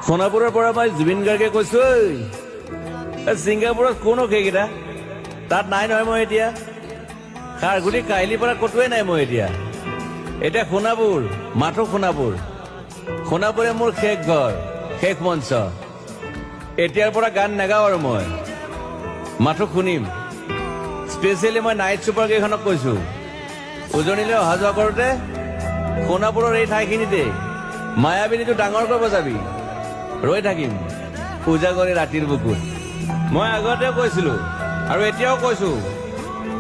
সোণাপুৰৰ পৰা মই জুবিন গাৰ্গে কৈছো ছিংগাপুৰত কোন সেইকেইটা তাত নাই নহয় মই এতিয়া খাৰগুলি কাহিলীৰ পৰা ক'তোৱে নাই মই এতিয়া সোণাপুৰ মাথো সোণাপুৰে মোৰ শেষ ঘৰ শেষ মঞ্চ এতিয়াৰ পৰা গান নাগাওঁ আৰু মই মাথো শুনিম স্পেচিয়েলি মই নাইট ছুপাৰ কেইখনক কৈছো উজনিলৈ অহা যোৱা কৰোঁতে সোণাপুৰৰ এই ঠাইখিনিতে মায়াবিনীটো ডাঙৰ কৰিব যাবি ৰৈ থাকিম উজাগৰে ৰাতিৰ বুকুত মই আগতেও কৈছিলো আৰু এতিয়াও কৈছো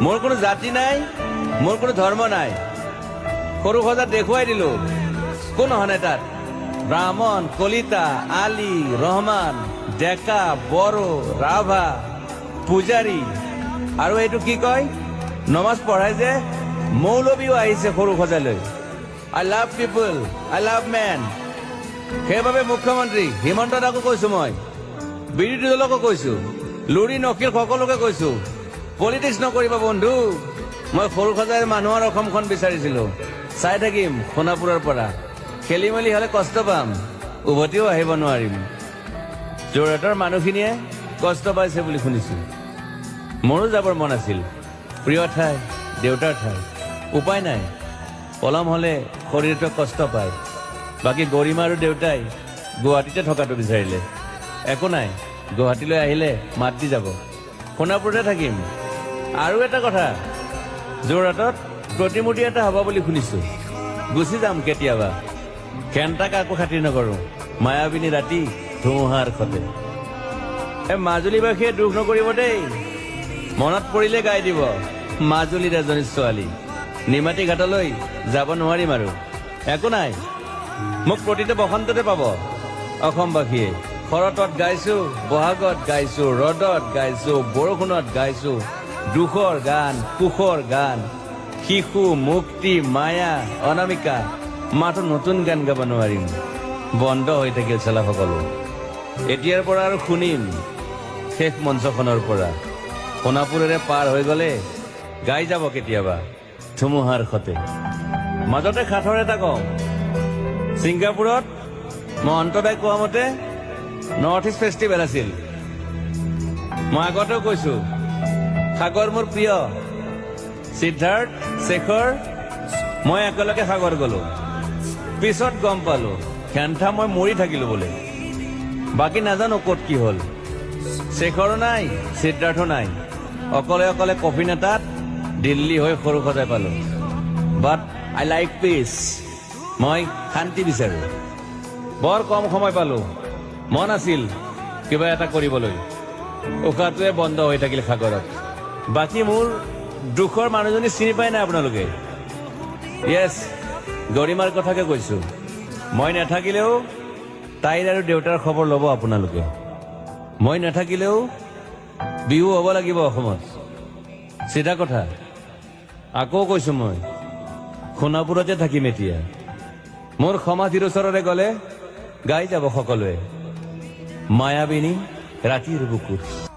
মোৰ কোনো জাতি নাই মোৰ কোনো ধৰ্ম নাই সৰু সজাত দেখুৱাই দিলো কোন অহা নাই তাত ব্ৰাহ্মণ কলিতা আলী ৰহমান ডেকা বড়ো ৰাভা পূজাৰী আৰু এইটো কি কয় নমাজ পঢ়াই যে মৌলবীও আহিছে সৰু সজালৈ I love people I love man সেইবাবে মুখ্যমন্ত্ৰী হিমন্ত দাকো কৈছো মই বিৰোধী দলকো কৈছো লুৰি নকিৰ সকলোকে কৈছো পলিটিক্স নকৰিবা বন্ধু মই সৰু সজাই মানুহৰ অসমখন বিচাৰিছিলো চাই থাকিম সোণাপুৰৰ পৰা খেলি মেলি হলে কষ্ট পাম উভতিও আহিব নোৱাৰিম যোৰহাটৰ মানুহখিনিয়ে কষ্ট পাইছে বুলি শুনিছো মোৰো যাবৰ মন আছিল প্ৰিয় ঠাই দেউতাৰ ঠাই উপায় নাই পলম হলে শৰীৰটো কষ্ট পায় বাকী গৰিমা আৰু দেউতাই গুৱাহাটীতে থকাটো বিচাৰিলে একো নাই গুৱাহাটীলৈ আহিলে মাত দি যাব সোণাপুৰতে থাকিম আৰু এটা কথা যোৰহাটত প্ৰতিমূৰ্তি এটা হ'ব বুলি শুনিছো গুচি যাম কেতিয়াবা কেণ্টা কাকো খাতিৰ নকৰো মায়াবিনী ৰাতি ধুমুহাৰ সতে মাজুলীবাসীয়ে দুখ নকৰিব দেই মনত পৰিলে গাই দিব মাজুলীৰ এজনী ছোৱালী নিমাতী ঘাটলৈ যাব নোৱাৰিম আৰু একো নাই মোক প্ৰতিটো বসন্ততে পাব অসমবাসীয়ে শৰতত গাইছো বহাগত গাইছো ৰদত গাইছো বৰষুণত গাইছো দুখৰ গান সুখৰ গান শিশু মুক্তি মায়া অনামিকা মাথো নতুন গান গাব নোৱাৰিম বন্ধ হৈ থাকিল চেলা সকলো এতিয়াৰ পৰা আৰু শুনিম শেষ মঞ্চখনৰ পৰা সোণাপুৰেৰে পাৰ হৈ গলে গাই যাব কেতিয়াবা ধুমুহাৰ সতে মাজতে সাঁথৰ এটা কওঁ ছিংগাপুৰত মই অন্তদাই কোৱা মতে নৰ্থ ইষ্ট ফেষ্টিভেল আছিল মই আগতেও কৈছো সাগৰ মোৰ প্ৰিয় সিদ্ধাৰ্থ শেখৰ মই একেলগে সাগৰ গলো পিছত গম পালো খেন্থা মই মৰি থাকিলো বোলে বাকী নাজানো ক'ত কি হ'ল শেখৰো নাই সিদ্ধাৰ্থো নাই অকলে অকলে কফিন এটাত দিল্লী হৈ সৰু সজাই পালো বাট আই লাইক পিচ মই শান্তি বিচাৰো বৰ কম সময় পালো মন আছিল কিবা এটা কৰিবলৈ উশাহটোৱে বন্ধ হৈ থাকিল সাগৰত বাকী মোৰ দুখৰ মানুহজনী চিনি পাই নাই আপোনালোকে য়েছ গৰিমাৰ কথাকে কৈছো মই নাথাকিলেও তাইৰ আৰু দেউতাৰ খবৰ ল'ব আপোনালোকে মই নাথাকিলেও বিহু হ'ব লাগিব অসমত চিধা কথা আকৌ কৈছো মই সোণাপুৰতে থাকিম এতিয়া মোৰ সমাধিৰ ওচৰৰে গলে গাই যাব সকলোৱে মায়াবিনী ৰাতিৰ বুকুত